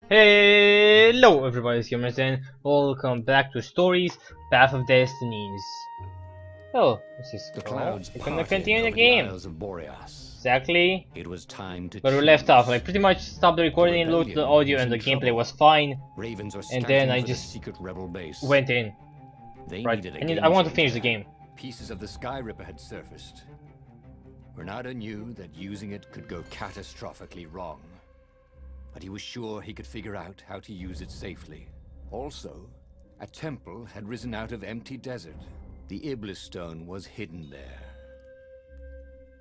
Hello everybody, it's Gamers and welcome back to Stories, Path of Destinies. Oh, this is The cool. clouds We're gonna parted continue the over game. Isles of Boreas. Exactly It was time to where we left choose. off. I pretty much stopped the recording, looked at the audio, and the gameplay was fine. Ravens were And then I scouting for the just secret rebel base. went in. They Right, needed a game I want to finish changer. the game. Pieces of the Sky Ripper had surfaced. Renato knew that using it could go catastrophically wrong. But he was sure he could figure out how to use it safely. Also, a temple had risen out of empty desert. The Iblis stone was hidden there.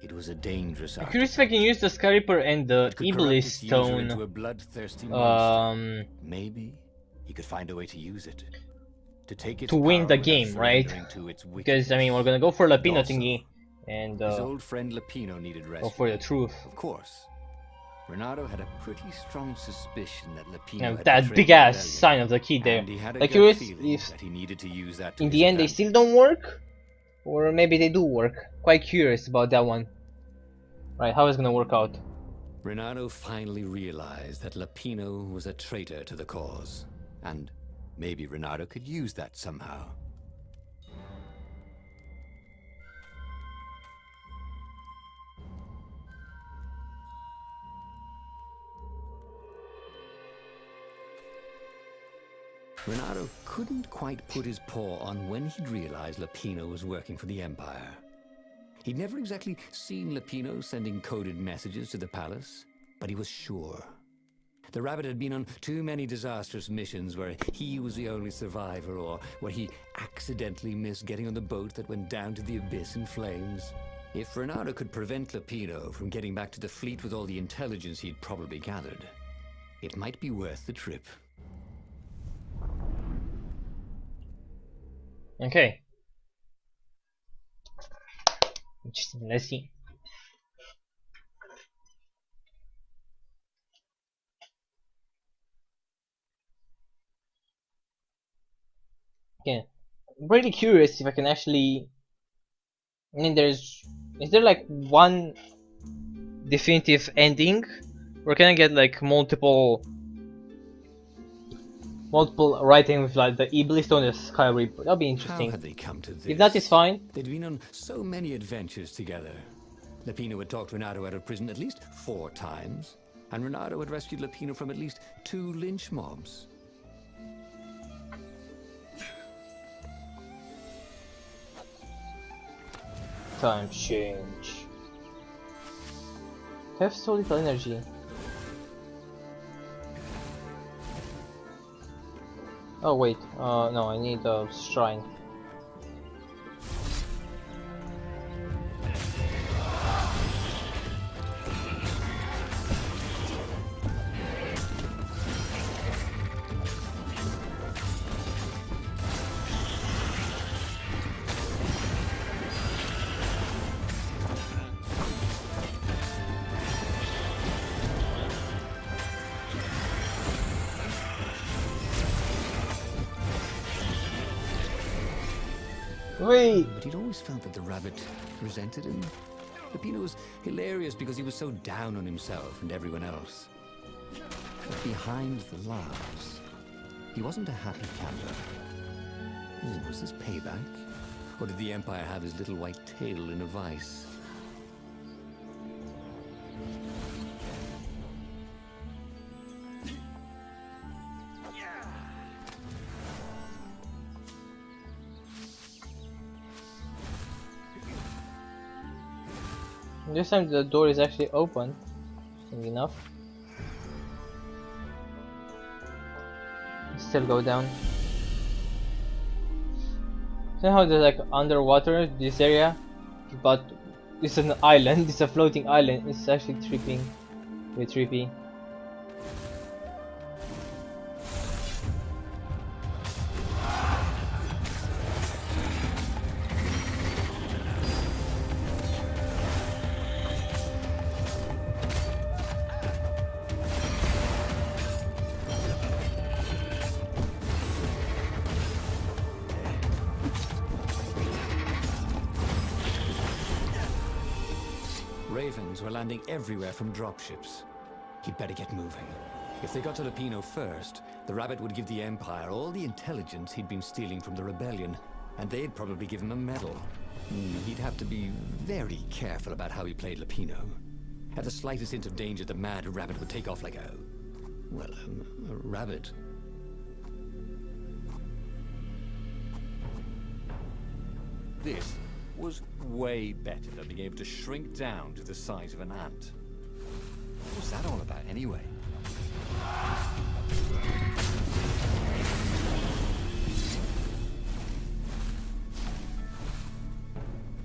It was a dangerous I'm curious if I can use the Sky Ripper and the Iblis stone. Into a bloodthirsty monster. Maybe he could find a way to use it. To take its to win power the without game, right? surrendering to its Because I mean, we're wickedness. gonna go for Lapino Also, thingy and His old friend Lapino needed rescue. go for the truth. Of course. Renato had a pretty strong suspicion that Lapino And had that betrayed big the ass rebellion, sign of the key there. and he had a Like, gut curious feeling if that he needed to use that to in his the end they advantage. still don't work, or maybe they do work. Quite curious about that one. Right, how is it gonna work out? Renato finally realized that Lapino was a traitor to the cause, and maybe Renato could use that somehow. Renato couldn't quite put his paw on when he'd realized Lapino was working for the Empire. He'd never exactly seen Lapino sending coded messages to the palace, but he was sure. The rabbit had been on too many disastrous missions where he was the only survivor, or where he accidentally missed getting on the boat that went down to the abyss in flames. If Renato could prevent Lapino from getting back to the fleet with all the intelligence he'd probably gathered, it might be worth the trip. Okay. Interesting. Let's see. Okay. I'm really curious if I can actually. I mean, is there like one definitive ending, or can I get like multiple writing with like the Iblis stone and the Sky Reaper? That'll be interesting. How had they come to this? If that is fine. They'd been on so many adventures together. Lapino had talked Renato out of prison at least 4 times, and Renato had rescued Lapino from at least 2 lynch mobs. Time change. I have so little energy. Oh wait, no, I need a shrine. Wait! But he'd always felt that the rabbit resented him. Lapino was hilarious because he was so down on himself and everyone else. But behind the laughs, he wasn't a happy camper. Was this payback? Or did the Empire have his little white tail in a vice? This time the door is actually open. Interesting enough. Still go down. Somehow they're like underwater, this area, but it's an island, it's a floating island. It's actually tripping, very trippy. Ravens were landing everywhere from dropships. He'd better get moving. If they got to Lupino first, the rabbit would give the Empire all the intelligence he'd been stealing from the rebellion, and they'd probably give him a medal. He'd have to be very careful about how he played Lupino. At the slightest hint of danger, the mad rabbit would take off like a rabbit. This was way better than being able to shrink down to the size of an ant. What was that all about anyway?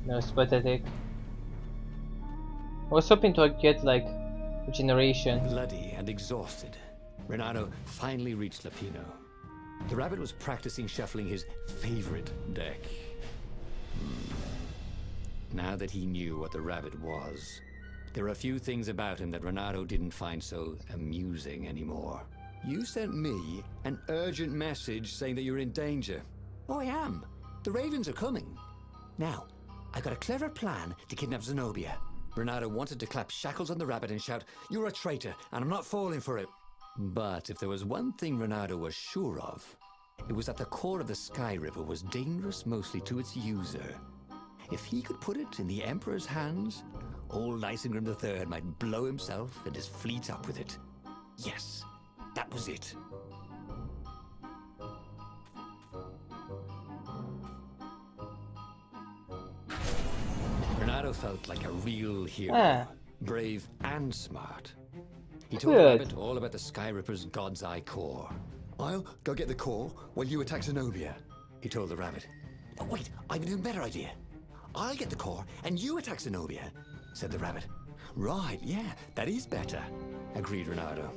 No, it's pathetic. I was hoping to get like regeneration. Bloody and exhausted, Renato finally reached Lupino. The rabbit was practicing shuffling his favorite deck. Now that he knew what the rabbit was, there were a few things about him that Renato didn't find so amusing anymore. You sent me an urgent message saying that you're in danger. Oh, I am. The ravens are coming. Now, I got a clever plan to kidnap Zenobia. Renato wanted to clap shackles on the rabbit and shout, "You're a traitor, and I'm not falling for it." But if there was one thing Renato was sure of, it was that the core of the Sky River was dangerous mostly to its user. If he could put it in the Emperor's hands, old Isengrim III might blow himself and his fleet up with it. Yes, that was it. Renato felt like a real hero, brave and smart. He told the rabbit all about the Sky Ripper's God's Eye core. "I'll go get the core while you attack Zenobia," he told the rabbit. "Oh, wait, I've an even better idea. I'll get the core and you attack Zenobia," said the rabbit. "Right, yeah, that is better," agreed Renato.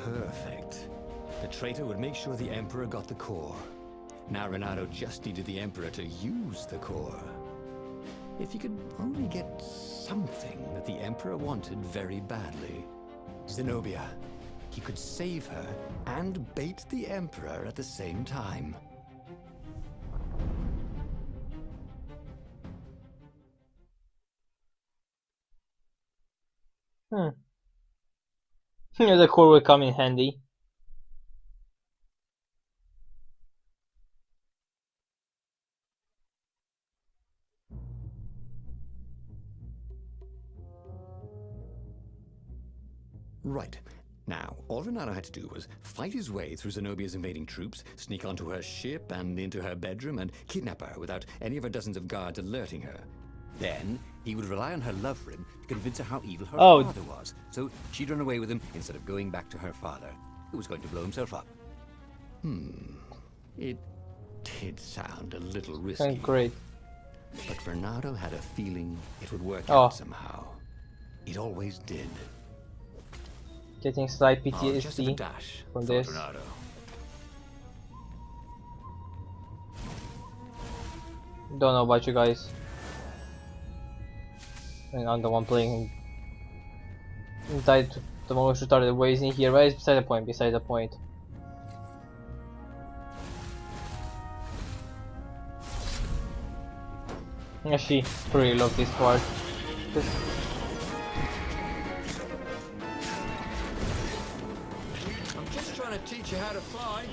Perfect. The traitor would make sure the Emperor got the core. Now Renato just needed the Emperor to use the core. If he could only get something that the Emperor wanted very badly. Zenobia. He could save her and bait the Emperor at the same time. Yeah, the core will come in handy. Right. Now, all Renato had to do was fight his way through Zenobia's invading troops, sneak onto her ship and into her bedroom, and kidnap her without any of her dozens of guards alerting her. Then, he would rely on her love for him to convince her how evil her father was, so she'd run away with him instead of going back to her father, who was going to blow himself up. It did sound a little risky. Great. But Renato had a feeling it would work out somehow. It always did. Getting slight Just a PTSD dash, from thought this. Renato. Don't know about you guys. And I'm the one playing. Died the moment we started wasting here, but it's beside the point. Beside the point. Actually, really love this part. I'm just trying to teach you how to fly.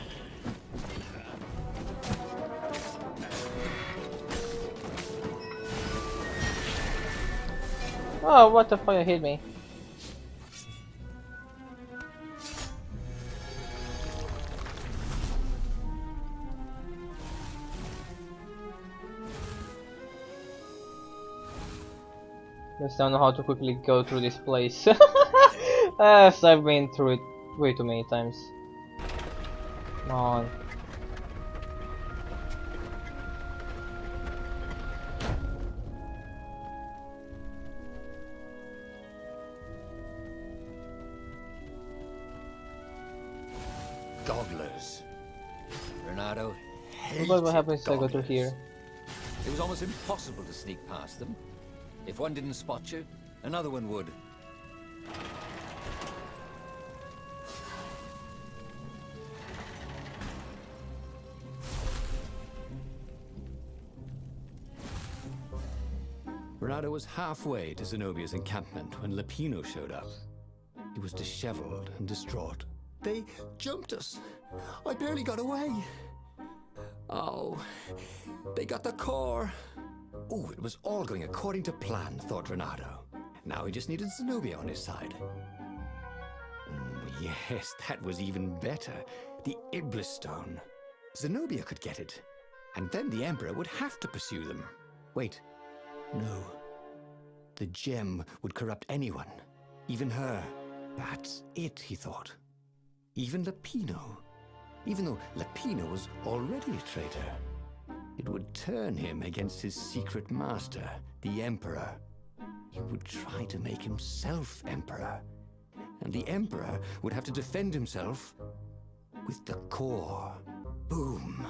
Oh, what the fuck, hit me. Just don't know how to quickly go through this place. Yes, I've been through it way too many times. Come on. Gogglers. Renato hated What happens if I go through gogglers. here? It was almost impossible to sneak past them. If one didn't spot you, another one would. Renato was halfway to Zenobia's encampment when Lupino showed up. He was disheveled and distraught. They jumped us. I barely got away. Oh, they got the core. Oh, it was all going according to plan, thought Renato. Now he just needed Zenobia on his side. Yes, that was even better. The Iblis Stone. Zenobia could get it. And then the Emperor would have to pursue them. Wait. No. The gem would corrupt anyone. Even her. That's it, he thought. Even Lapino. Even though Lapino was already a traitor. It would turn him against his secret master, the Emperor. He would try to make himself Emperor. And the Emperor would have to defend himself with the core. Boom.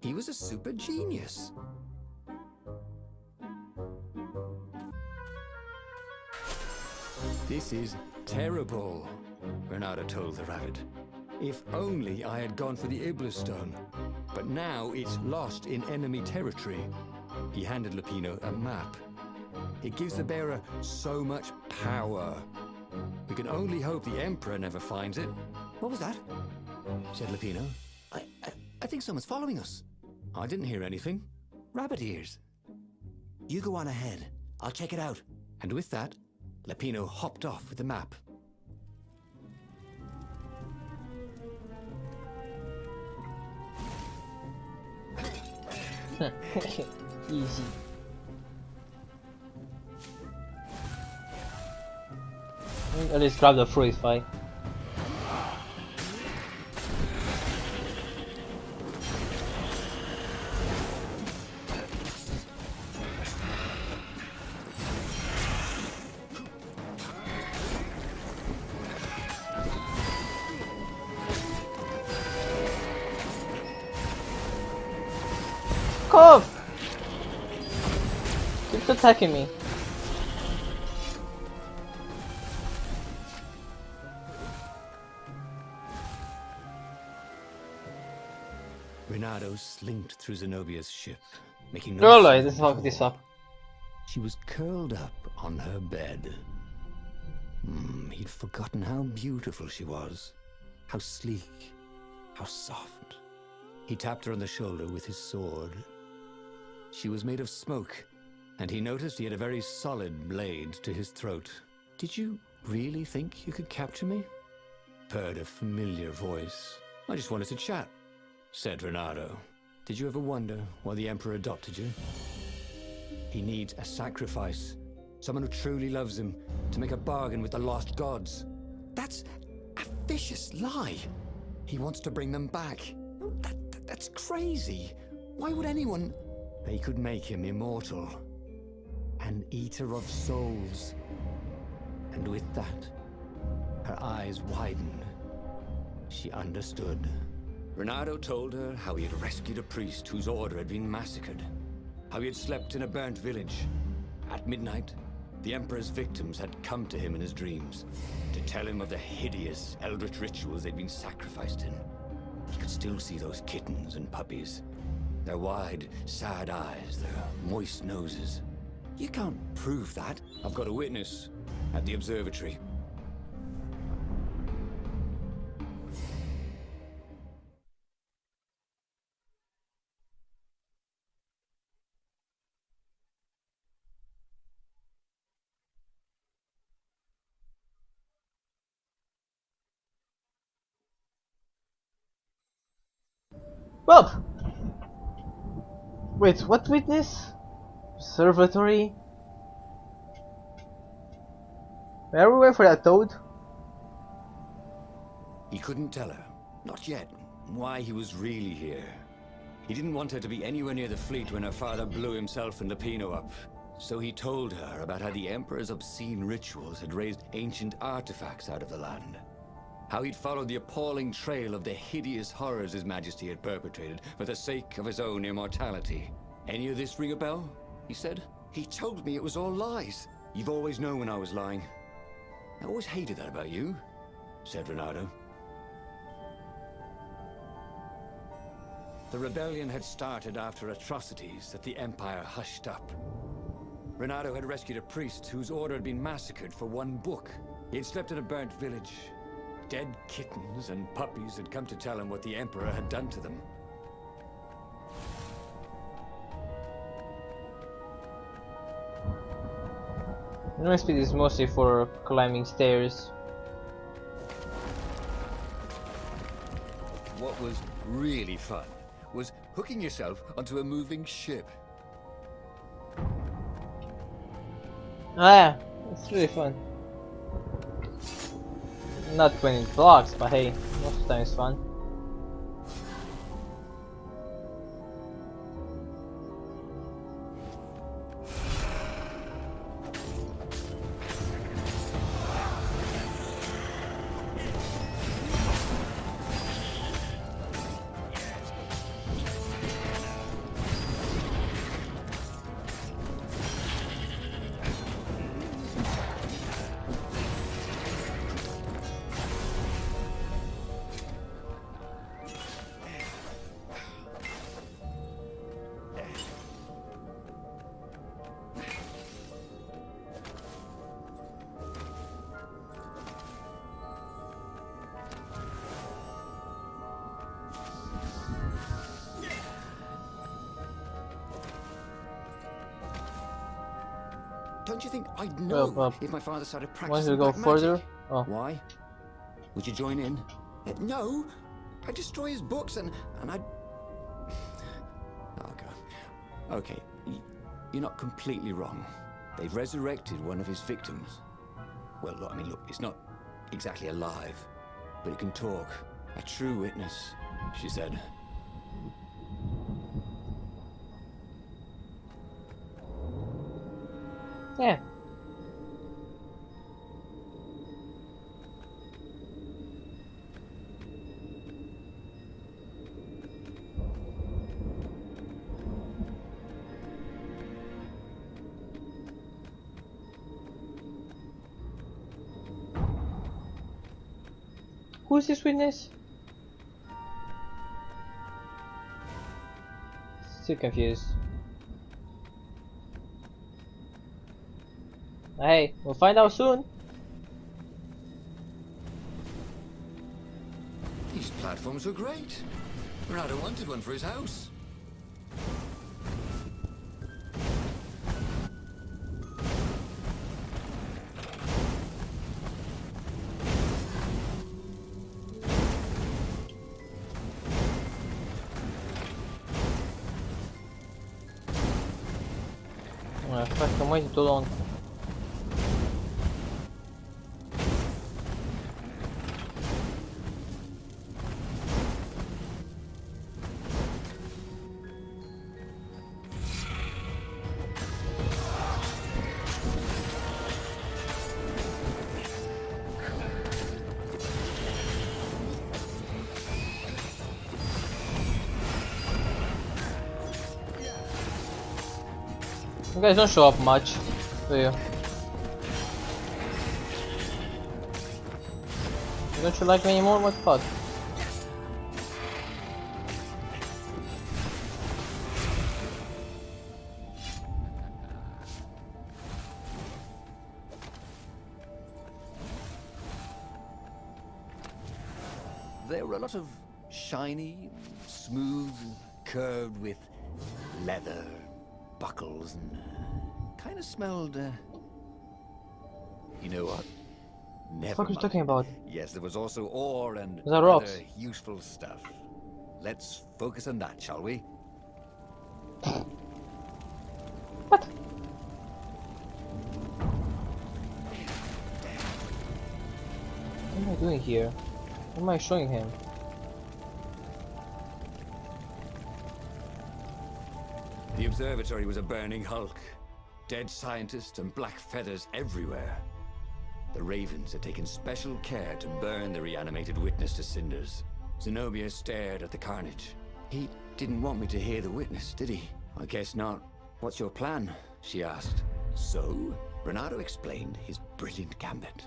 He was a super genius. This is terrible, Renato told the rabbit. If only I had gone for the Iblis Stone. But now it's lost in enemy territory. He handed Lapino a map. It gives the bearer so much power. We can only hope the Emperor never finds it. What was that? Said Lapino. I think someone's following us. I didn't hear anything. Rabbit ears. You go on ahead. I'll check it out. And with that, Lapino hopped off with the map. Easy. At least grab the fruit fight. Off! Keeps attacking me. Renato slinked through Zenobia's ship, making No, no this fuck this up. She was curled up on her bed. He'd forgotten how beautiful she was, how sleek, how soft. He tapped her on the shoulder with his sword. She was made of smoke, and he noticed he had a very solid blade to his throat. Did you really think you could capture me? Purred a familiar voice. I just wanted to chat, said Renato. Did you ever wonder why the Emperor adopted you? He needs a sacrifice, someone who truly loves him, to make a bargain with the lost gods. That's a vicious lie. He wants to bring them back. That's crazy. Why would anyone... They could make him immortal. An eater of souls. And with that, her eyes widened. She understood. Renato told her how he had rescued a priest whose order had been massacred. How he had slept in a burnt village. At midnight, the Emperor's victims had come to him in his dreams to tell him of the hideous eldritch rituals they'd been sacrificed in. He could still see those kittens and puppies. Their wide, sad eyes, their moist noses. You can't prove that. I've got a witness at the observatory. Well, wait, what witness? Observatory? Where are we waiting for that toad? He couldn't tell her, not yet, why he was really here. He didn't want her to be anywhere near the fleet when her father blew himself and Lapino up. So he told her about how the Emperor's obscene rituals had raised ancient artifacts out of the land. How he'd followed the appalling trail of the hideous horrors His Majesty had perpetrated for the sake of his own immortality. Any of this ring a bell? He said. He told me it was all lies. You've always known when I was lying. I always hated that about you, said Renato. The rebellion had started after atrocities that the Empire hushed up. Renato had rescued a priest whose order had been massacred for one book. He had slept in a burnt village. Dead kittens and puppies had come to tell him what the Emperor had done to them. Movement speed is mostly for climbing stairs. What was really fun was hooking yourself onto a moving ship. Ah, yeah, it's really fun. Not when it blocks, but hey, most of the time it's fun. Don't you think I'd know Well, if my father started practicing once we go black further, magic? oh, Why? Would you join in? No, I'd destroy his books and I'd... Oh, God. Okay, you're not completely wrong. They've resurrected one of his victims. Well, look, I mean, look, it's not exactly alive, but it can talk. A true witness, she said. yeah. Who's this witness? Still confused. Hey, we'll find out soon. These platforms were great. Ronaldo wanted one for his house. Oh, fuck, I'm waiting too long. You guys don't show up much, do you? Don't you like me anymore? What the fuck? There were a lot of shiny, smooth, curved with leather, buckles, and kind of smelled, you know what? Never What the fuck are you mind. talking about? Yes, there was also ore and Those are rocks. other useful stuff. Let's focus on that, shall we? What? What am I doing here? What am I showing him? The observatory was a burning hulk. Dead scientists and black feathers everywhere. The Ravens had taken special care to burn the reanimated witness to cinders. Zenobia stared at the carnage. He didn't want me to hear the witness, did he? I guess not. What's your plan? She asked. So, Renato explained his brilliant gambit.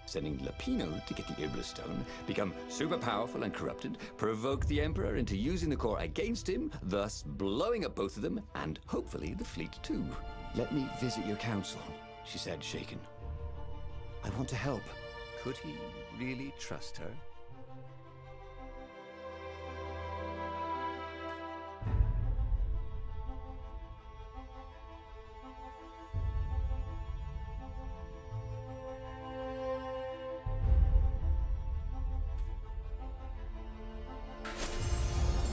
Sending Lapino to get the Iblis Stone, become super powerful and corrupted, provoke the Emperor into using the core against him, thus blowing up both of them, and hopefully the fleet too. Let me visit your council, she said, shaken. I want to help. Could he really trust her?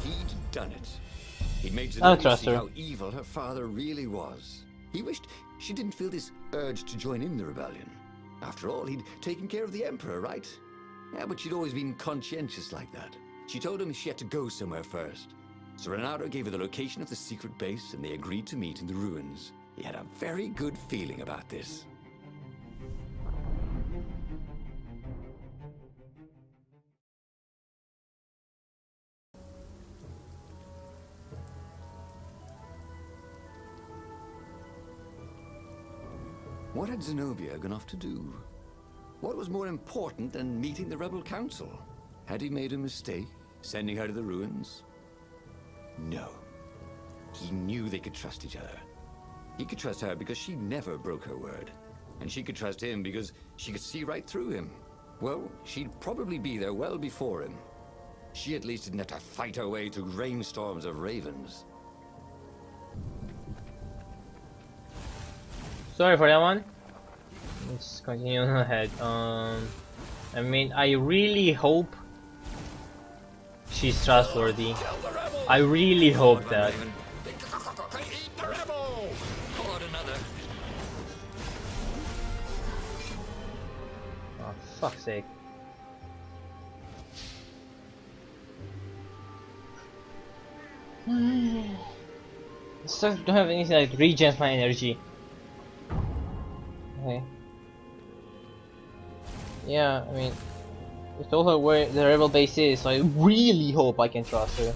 He'd done it. He'd made I don't Zenobia trust see her. how evil her father really was. He wished she didn't feel this urge to join in the rebellion. After all, he'd taken care of the Emperor, right? Yeah, but she'd always been conscientious like that. She told him she had to go somewhere first. So Renato gave her the location of the secret base, and they agreed to meet in the ruins. He had a very good feeling about this. What had Zenobia gone off to do? What was more important than meeting the rebel council? Had he made a mistake, sending her to the ruins? No. He knew they could trust each other. He could trust her because she never broke her word. And she could trust him because she could see right through him. Well, she'd probably be there well before him. She at least didn't have to fight her way through rainstorms of ravens. Sorry for that one. Let's continue on ahead. I mean, I really hope she's trustworthy. I really hope that. Eat the rebel! Caught another. Oh, fuck's sake. So I don't have anything like regen my energy. Okay. Yeah, I mean, I told her where the rebel base is, so I really hope I can trust her.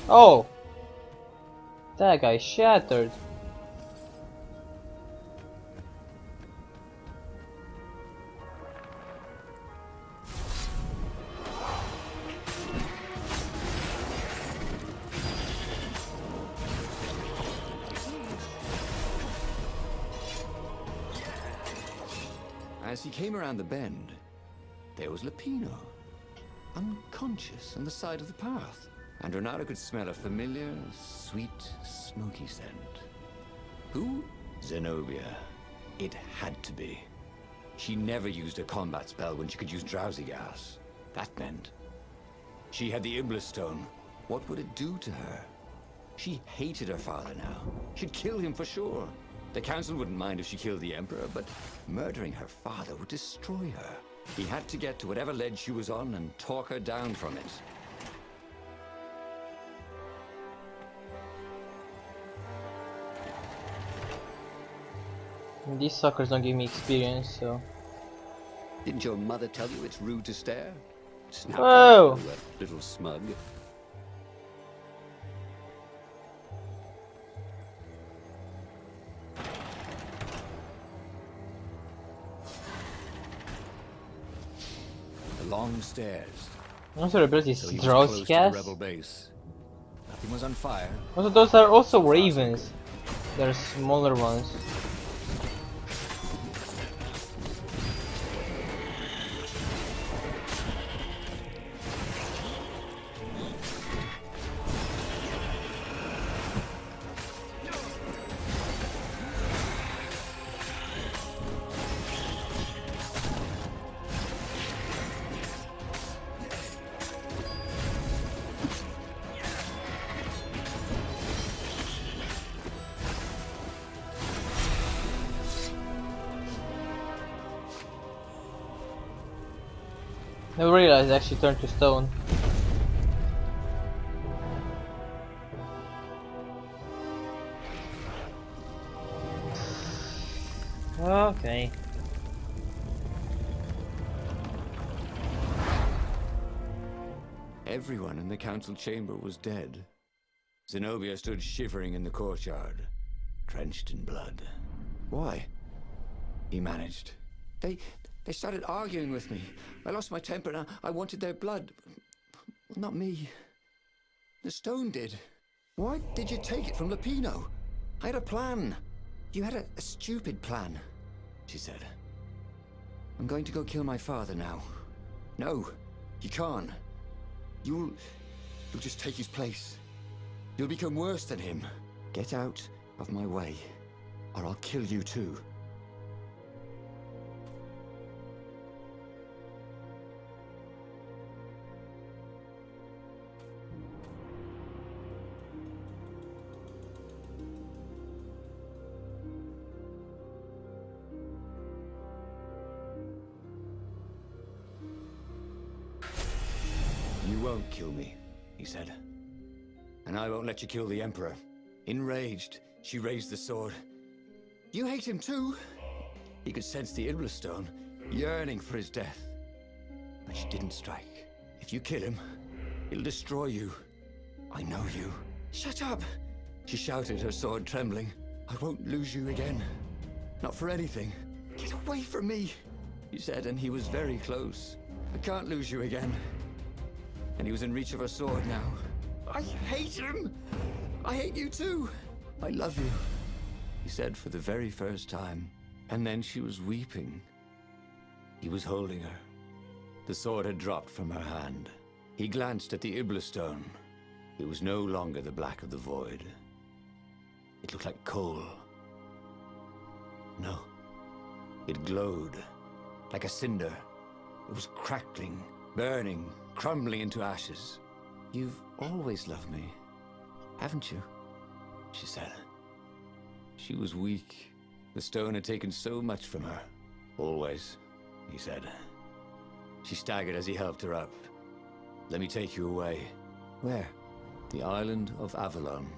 Oh! That guy shattered. As he came around the bend, there was Lupino, unconscious on the side of the path. And Renato could smell a familiar, sweet, smoky scent. Who? Zenobia. It had to be. She never used a combat spell when she could use drowsy gas. That meant she had the Iblis Stone. What would it do to her? She hated her father now. She'd kill him for sure. The council wouldn't mind if she killed the Emperor, but murdering her father would destroy her. He had to get to whatever ledge she was on and talk her down from it. These suckers don't give me experience, so. Didn't your mother tell you it's rude to stare? Snap Whoa! you, little smug. The long stairs. Also, the ability So is he was drowsy close to gas. the rebel base. Nothing was on fire. Also, those are also ravens. They're smaller ones. I realized it actually turned to stone. Okay. Everyone in the council chamber was dead. Zenobia stood shivering in the courtyard, drenched in blood. Why? he managed. They started arguing with me. I lost my temper and I wanted their blood. Well, not me. The stone did. Why did you take it from Lupino? I had a plan. You had a stupid plan, she said. I'm going to go kill my father now. No, you can't. You'll just take his place. You'll become worse than him. Get out of my way, or I'll kill you too. You won't kill me, he said. And I won't let you kill the Emperor. Enraged, she raised the sword. You hate him too? He could sense the Iblis stone, yearning for his death. But she didn't strike. If you kill him, he'll destroy you. I know you. Shut up! She shouted, her sword trembling. I won't lose you again. Not for anything. Get away from me, he said, and he was very close. I can't lose you again. And he was in reach of her sword now. I hate him! I hate you too! I love you, he said for the very first time. And then she was weeping. He was holding her. The sword had dropped from her hand. He glanced at the Iblis stone. It was no longer the black of the void. It looked like coal. No. It glowed, like a cinder. It was crackling, burning, crumbling into ashes. You've always loved me, haven't you? She said. She was weak. The stone had taken so much from her. Always, he said. She staggered as he helped her up. Let me take you away. Where? The island of Avalon.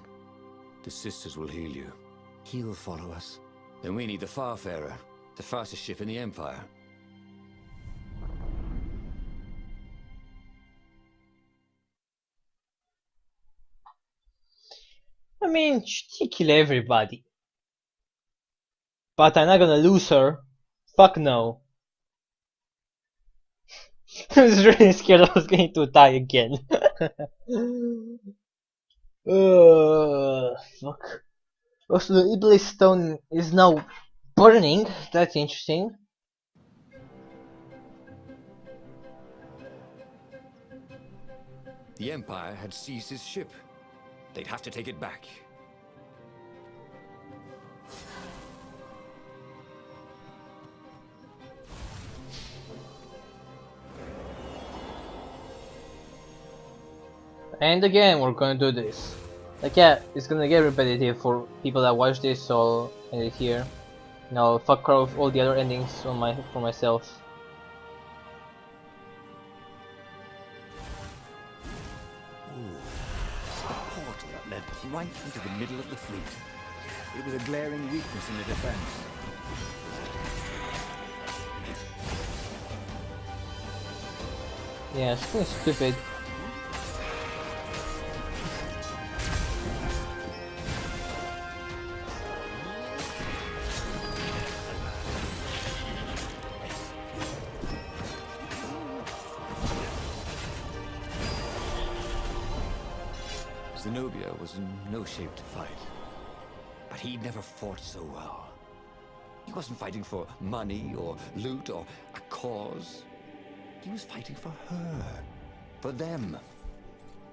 The sisters will heal you. He'll follow us. Then we need the Farfarer, the fastest ship in the Empire. I mean, she kill everybody. But I'm not gonna lose her. Fuck no. I was really scared I was going to die again. Fuck. Also, the Iblis stone is now burning. That's interesting. The Empire had seized his ship. They'd have to take it back. And again, we're gonna do this. Like, yeah, it's gonna get repetitive for people that watch this, so I'll end it here. Now, fuck off all the other endings on for myself. Portal that led right into the middle of the fleet. It was a glaring weakness in the defense. Yeah, it's kind of stupid. Zenobia was in no shape to fight. But he'd never fought so well. He wasn't fighting for money or loot or a cause. He was fighting for her. For them.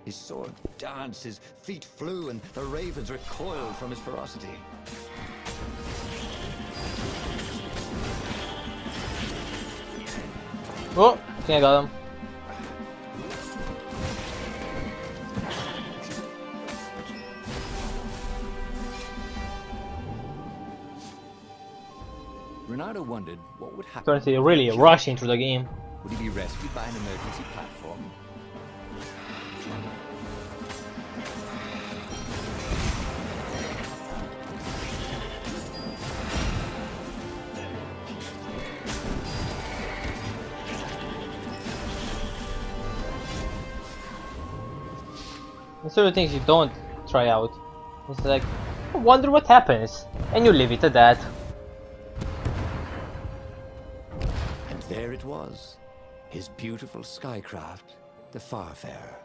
His sword danced, his feet flew, and the ravens recoiled from his ferocity. Oh, okay, I got him. Renato wondered what would happen. Currently, really rushing through the game. Would he be rescued by an emergency platform? These sort of things you don't try out. It's like, I wonder what happens, and you leave it at that. it was, his beautiful skycraft, the Farfarer.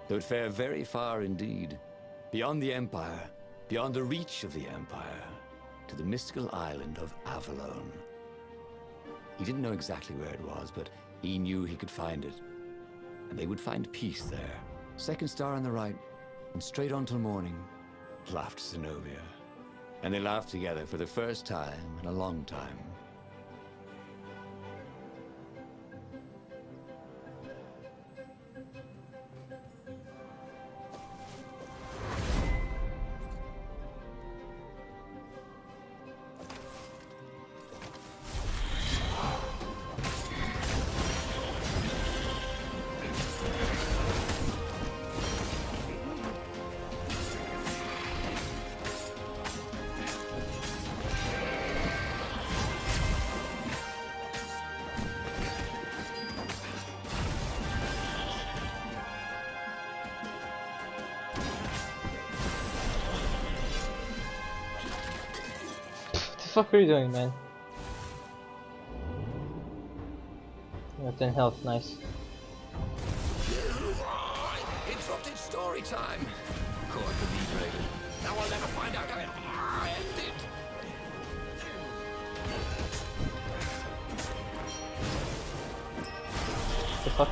They would fare very far indeed, beyond the Empire, beyond the reach of the Empire, to the mystical island of Avalon. He didn't know exactly where it was, but he knew he could find it. And they would find peace there. Second star on the right, and straight on till morning, laughed Zenobia. And they laughed together for the first time in a long time. What the fuck are you doing, man? You have 10 health, nice. Interrupted story time! Caught the lead, Raven. Now I'll never find out how it ended! The fuck?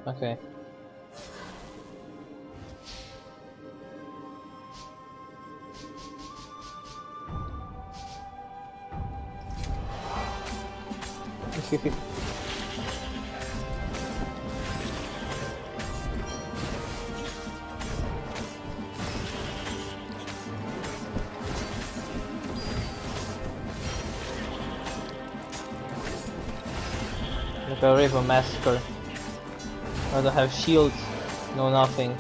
Okay. Like a river massacre. I don't have shields, no nothing.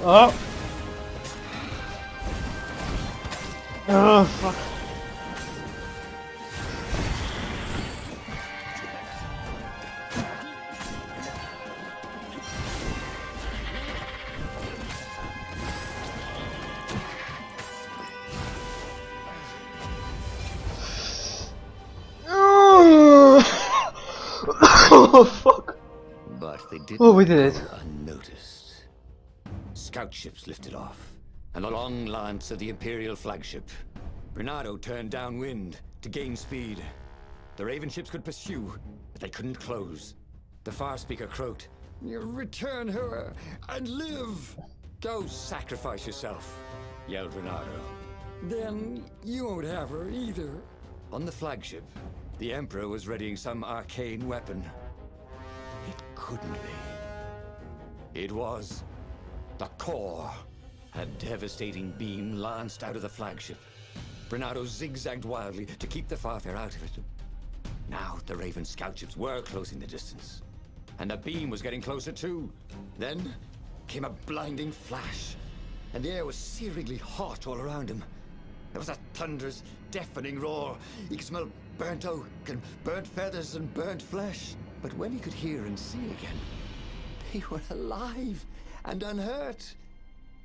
Oh! Oh fuck. Oh fuck. But they did Oh, we not did go it. unnoticed. Scout ships lifted off, and the long lance of the Imperial flagship. Bernardo turned downwind to gain speed. The Raven ships could pursue, but they couldn't close. The Far Speaker croaked, "You return her and live! Go sacrifice yourself," yelled Bernardo. "Then you won't have her either." On the flagship, the Emperor was readying some arcane weapon. It couldn't be. It was the core. A devastating beam lanced out of the flagship. Bernardo zigzagged wildly to keep the Farfarer out of it. Now the Raven scout ships were closing the distance, and the beam was getting closer too. Then came a blinding flash, and the air was searingly hot all around him. There was a thunderous, deafening roar. He could smell burnt oak and burnt feathers and burnt flesh. But when he could hear and see again, they were alive and unhurt.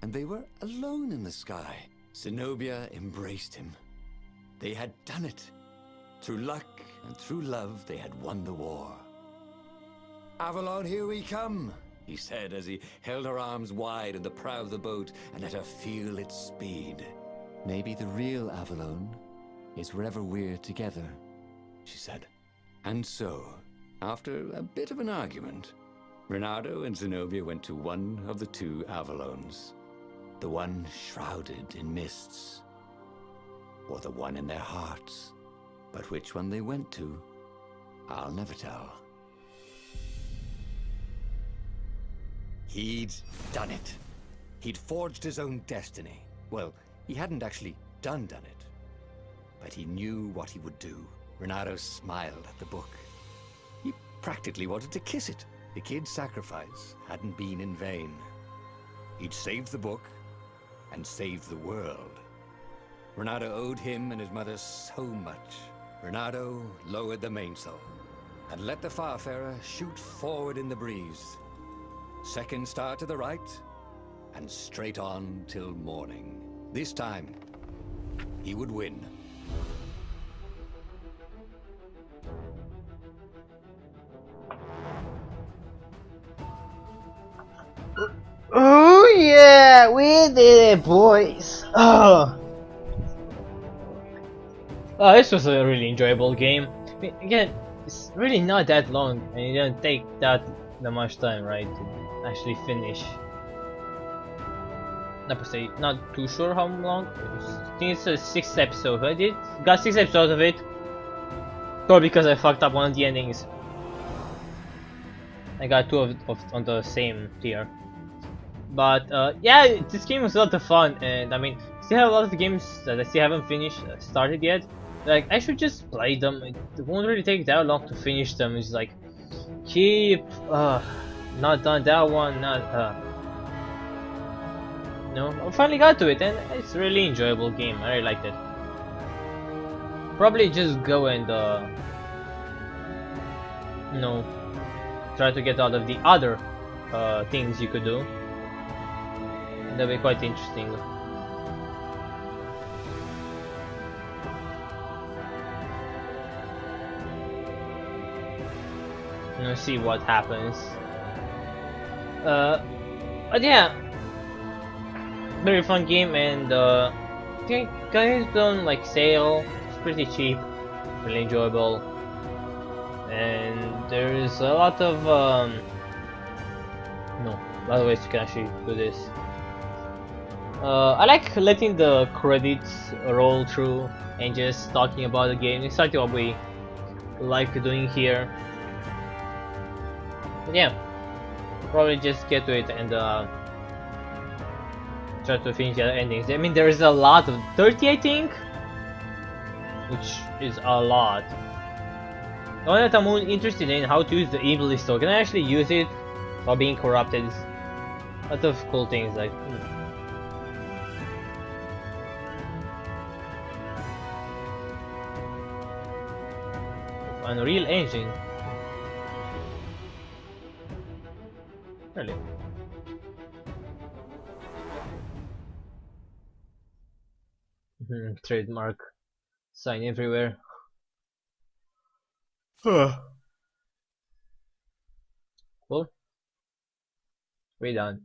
And they were alone in the sky. Zenobia embraced him. They had done it. Through luck and through love, they had won the war. Avalon, here we come, he said as he held her arms wide in the prow of the boat and let her feel its speed. Maybe the real Avalon is wherever we're together, she said. And so, after a bit of an argument, Reynardo and Zenobia went to one of the two Avalons. The one shrouded in mists, or the one in their hearts. But which one they went to, I'll never tell. He'd done it. He'd forged his own destiny. Well, he hadn't actually done it, but he knew what he would do. Reynardo smiled at the book. He practically wanted to kiss it. The kid's sacrifice hadn't been in vain. He'd saved the book and saved the world. Reynardo owed him and his mother so much. Reynardo lowered the mainsail and let the Farfarer shoot forward in the breeze. Second star to the right, and straight on till morning. This time, he would win. Oh yeah, we did it, boys! Oh, this was a really enjoyable game. I mean, again, it's really not that long, and it didn't take that much time, right, to actually finish. Not per se, not too sure how long. I think it's a 6 episode. I got 6 episodes of it. Or because I fucked up one of the endings. I got 2 of on the same tier. But yeah, this game was a lot of fun, and I mean, still have a lot of games that I still haven't finished, started yet. Like, I should just play them. It won't really take that long to finish them. It's like, keep, not done that one, not, no, I finally got to it, and it's a really enjoyable game. I really liked it. Probably just go and, you know, try to get out of the other things you could do. That'll be quite interesting. Let's see what happens. But yeah, very fun game, and I think guys don't like sale. It's pretty cheap, really enjoyable, and there's a lot of a lot of ways you can actually do this. I like letting the credits roll through and just talking about the game. It's exactly what we like doing here. But yeah, probably just get to it and try to finish the other endings. I mean, there is a lot of 30, I think, which is a lot. The one that I'm more interested in, how to use the evil list. So can I actually use it while being corrupted? A lot of cool things like. Unreal Engine. Really? Trademark sign everywhere. Cool. We're done.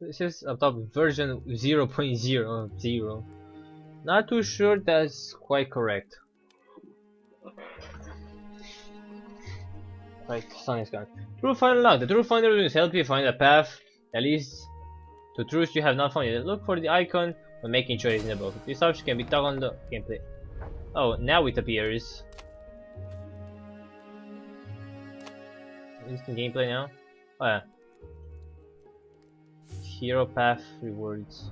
This is about version 0.00. Not too sure that's quite correct. Right, sun is gone. True Finder Log. The True Finder will help you find a path that leads to truths you have not found yet. Look for the icon when making choices in the book. This option can be toggled on the gameplay. Oh, now it appears. Instant gameplay now? Oh yeah. Hero path rewards.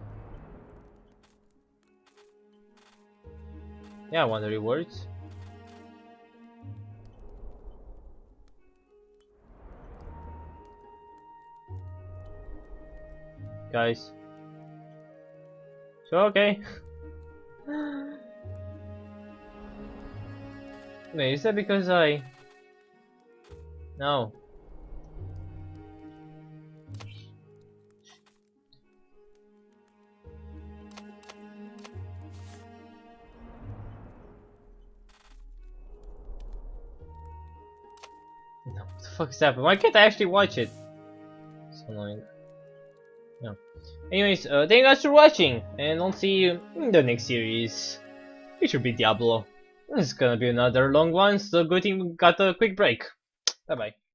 Yeah, I want the rewards. Guys. So okay. Wait, is that because I... No. No, what the fuck is happening? Why can't I actually watch it? It's annoying. No. Anyways, thank you guys for watching, and I'll see you in the next series. It should be Diablo. This is gonna be another long one, so good thing we got a quick break. Bye bye.